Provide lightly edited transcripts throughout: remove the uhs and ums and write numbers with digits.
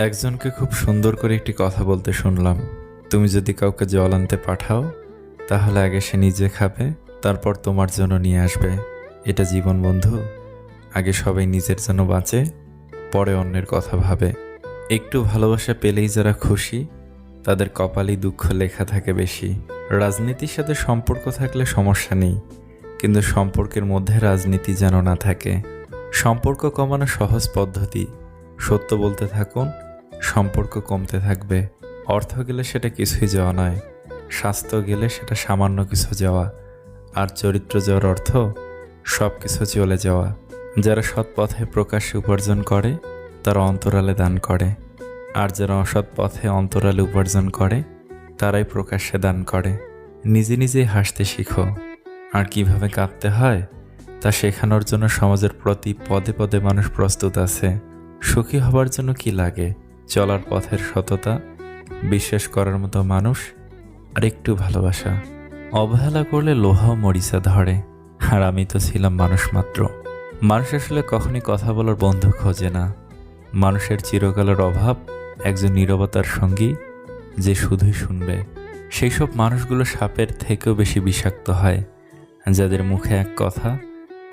একজনকে খুব সুন্দর করে একটি কথা বলতে শুনলাম। তুমি যদি কাউকে জল আনতে পাঠাও, তাহলে আগে সে নিজে খাবে, তারপর তোমার জন্য নিয়ে আসবে। এটা জীবন বন্ধু। আগে সবাই নিজের জন্য বাঁচে, পরে অন্যের কথা ভাবে। একটু ভালোবাসা পেলেই যারা খুশি, তাদের কপালেই দুঃখ লেখা থাকে বেশি। রাজনীতির সাথে সম্পর্ক থাকলে সমস্যা নেই, কিন্তু সম্পর্কের মধ্যে রাজনীতি যেন না থাকে। সম্পর্ক কমানো সহজ পদ্ধতি। সত্য বলতে থাকুন, সম্পর্ক কমতে থাকবে। অর্থ গেলে সেটা কিছুই যাওয়া নয়, স্বাস্থ্য গেলে সেটা সামান্য কিছু যাওয়া, আর চরিত্র যাওয়ার অর্থ সব কিছু চলে যাওয়া। যারা সৎ পথে প্রকাশ্যে উপার্জন করে, তারা অন্তরালে দান করে, আর যারা অসৎ পথে অন্তরালে উপার্জন করে, তারাই প্রকাশ্যে দান করে। নিজে নিজেই হাসতে শিখো, আর কিভাবে কাঁদতে হয় তা শেখানোর জন্য সমাজের প্রতি পদে পদে মানুষ প্রস্তুত আছে। সুখী হবার জন্য কি লাগে? চলার পথের সততা, বিশ্বাস করার মতো মানুষ, আর একটু ভালোবাসা। অবহেলা করলে লোহাও মরিচা ধরে। আর আমি তো ছিলাম মানুষ মাত্র। মানুষ আসলে কখনই কথা বলার বন্ধু খোঁজে না। মানুষের চিরকালের অভাব একজন নীরবতার সঙ্গী, যে শুধুই শুনবে। সেই সব মানুষগুলো সাপের থেকেও বেশি বিষাক্ত হয়, যাদের মুখে এক কথা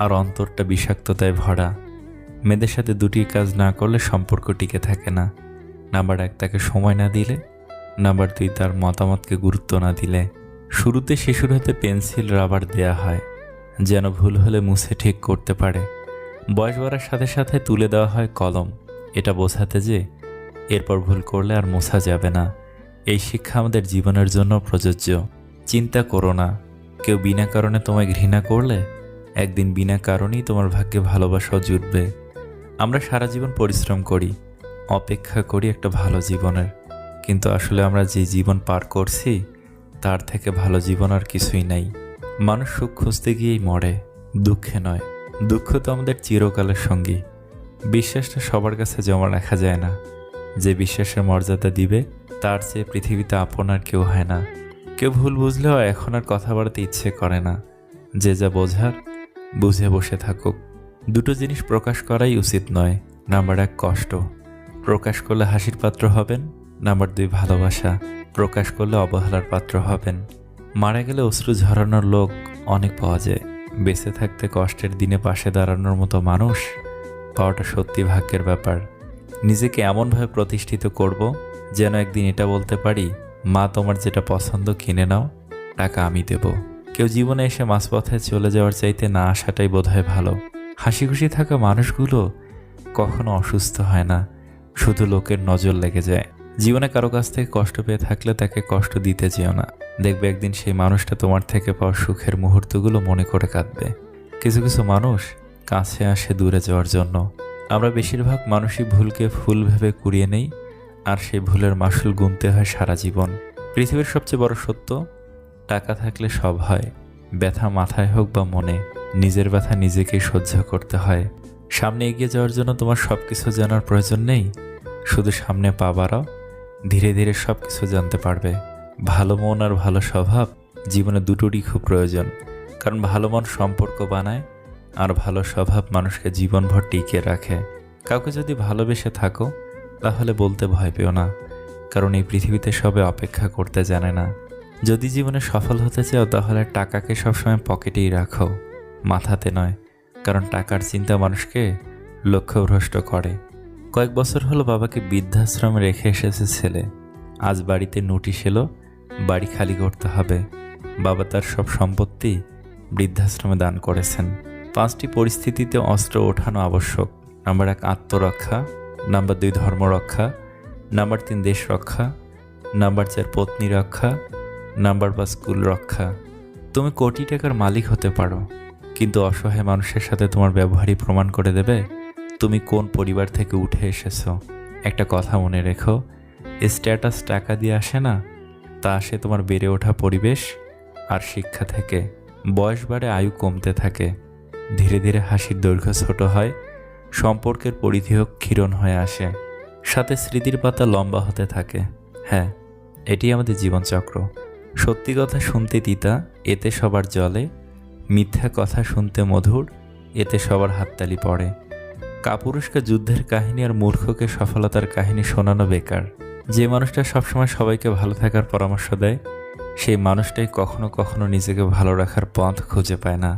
আর অন্তরটা বিষাক্ততায় ভরা। মেয়েদের সাথে দুটি কাজ না করলে সম্পর্ক টিকে থাকে না। নাম্বার 1, তাকে সময় না দিলে। নাম্বার 2, তার মতামতকে গুরুত্ব না দিলে। শুরুতে শিশুর হাতে পেন্সিল রাবার দেয়া হয়, যেন ভুল হলে মুছে ঠিক করতে পারে। বয়স বাড়ার সাথে সাথে তুলে দেওয়া হয় কলম, এটা বোঝাতে যে এরপর ভুল করলে আর মোছা যাবে না। এই শিক্ষা আমাদের জীবনের জন্য প্রযোজ্য। চিন্তা করো না, কেউ বিনা কারণে তোমায় ঘৃণা করলে একদিন বিনা কারণেই তোমার ভাগ্যে ভালোবাসাও জুটবে। আমরা সারা জীবন পরিশ্রম করি, অপেক্ষা করি একটা ভালো জীবনের, কিন্তু আসলে আমরা যে জীবন পার করছি তার থেকে ভালো জীবন আর কিছুই নাই। মানুষ সুখ খুঁজতে গিয়েই মরে, দুঃখে নয়। দুঃখ তো আমাদের চিরকালের সঙ্গী। বিশ্বাসটা সবার কাছে জমা রাখা যায় না। যে বিশ্বাসের মর্যাদা দিবে, তার চেয়ে পৃথিবীতে আপন আর কেউ হয় না। কেউ ভুল বুঝলেও এখন আর কথা বাড়াতে ইচ্ছে করে না। যে যা বোঝার বুঝে বসে থাকুক। দুটো জিনিস প্রকাশ করাই উচিত নয়। নাম্বার 1, কষ্ট। প্রকাশ করলে হাসির পাত্র হবেন। নাম্বার 2, ভালোবাসা। প্রকাশ করলে অবহেলার পাত্র হবেন। মারা গেলে অশ্রু ঝরানোর লোক অনেক পাওয়া যায়, বেঁচে থাকতে কষ্টের দিনে পাশে দাঁড়ানোর মতো মানুষ পাওয়াটা সত্যি ভাগ্যের ব্যাপার। নিজেকে এমনভাবে প্রতিষ্ঠিত করব যেন একদিন এটা বলতে পারি, মা তোমার যেটা পছন্দ কিনে নাও, টাকা আমি দেব। কেউ জীবনে এসে মাঝপথে চলে যাওয়ার চাইতে না আসাটাই বোধহয় ভালো। হাসি খুশি থাকা মানুষগুলো কখনো অসুস্থ হয় না, শুধু লোকের নজর লেগে যায়। জীবনে কারো কাছ থেকে কষ্ট পেয়ে থাকলে তাকে কষ্ট দিতে যেও না। দেখবে একদিন সেই মানুষটা তোমার থেকে পাওয়া সুখের মুহূর্তগুলো মনে করে কাঁদবে। কিছু কিছু মানুষ কাছে আসে দূরে যাওয়ার জন্য। আমরা বেশিরভাগ মানুষই ভুলকে ফুল ভেবে কুড়িয়ে নেই, আর সেই ভুলের মাসুল গুনতে হয় সারা জীবন। পৃথিবীর সবচেয়ে বড় সত্য, টাকা থাকলে সব হয়। ব্যথা মাথায় হোক বা মনে, নিজের ব্যথা নিজেকেই সহ্য করতে হয়। সামনে এগিয়ে যাওয়ার জন্য তোমার সব কিছু জানার প্রয়োজন নেই, শুধু সামনে পা বাড়াও, ধীরে ধীরে সব কিছু জানতে পারবে। ভালো মন আর ভালো স্বভাব জীবনে দুটোরই খুব প্রয়োজন, কারণ ভালো মন সম্পর্ক বানায়, আর ভালো স্বভাব মানুষকে জীবনভর টিকিয়ে রাখে। কাউকে যদি ভালোবেসে থাকো, তাহলে বলতে ভয় পেও না, কারণ এই পৃথিবীতে সবে অপেক্ষা করতে জানে না। যদি জীবনে সফল হতে চাও, তাহলে টাকাকে সবসময় পকেটেই রাখো, মাথাতে নয়, কারণ টাকার চিন্তা মানুষকে লক্ষ্যভ্রষ্ট করে। কয়েক বছর হলো বাবাকে বৃদ্ধাশ্রমে রেখে এসেছে ছেলে। আজ বাড়িতে নোটিশ এলো, বাড়ি খালি করতে হবে। বাবা তার সব সম্পত্তি বৃদ্ধাশ্রমে দান করেছেন। 5টি পরিস্থিতিতে অস্ত্র ওঠানো আবশ্যক। নাম্বার 1, আত্মরক্ষা। নাম্বার 2, ধর্ম রক্ষা। নাম্বার 3, দেশ রক্ষা। নাম্বার 4, পত্নী রক্ষা। নাম্বার 5, স্কুল রক্ষা। তুমি কোটি টাকার মালিক হতে পারো, কিন্তু অসহায় মানুষের সাথে তোমার ব্যবহারই প্রমাণ করে দেবে তুমি কোন পরিবার থেকে উঠে এসেছো। একটা কথা মনে রেখো, স্ট্যাটাস টাকা দিয়ে আসে না, তা আসে তোমার বেড়ে ওঠা পরিবেশ আর শিক্ষা থেকে। বয়স বাড়ে, আয়ু কমতে থাকে, ধীরে ধীরে হাসির দৈর্ঘ্য ছোট হয়, সম্পর্কের পরিধিও ক্ষীণ হয়ে আসে, সাথে স্মৃতির পাতা লম্বা হতে থাকে। হ্যাঁ, এটি আমাদের জীবনচক্র। সত্যি কথা শুনতে তিতা, এতে সবার জলে। মিথ্যা কথা শুনতে মধুর, এতে সবার হাততালি পড়ে। কাপুরুষকে যুদ্ধের কাহিনী আর মূর্খকে সফলতার কাহিনী শোনানো বেকার। যে মানুষটা সবসময় সবাইকে ভালো থাকার পরামর্শ দেয়, সেই মানুষটাই কখনো কখনো নিজেকে ভালো রাখার পথ খুঁজে পায় না।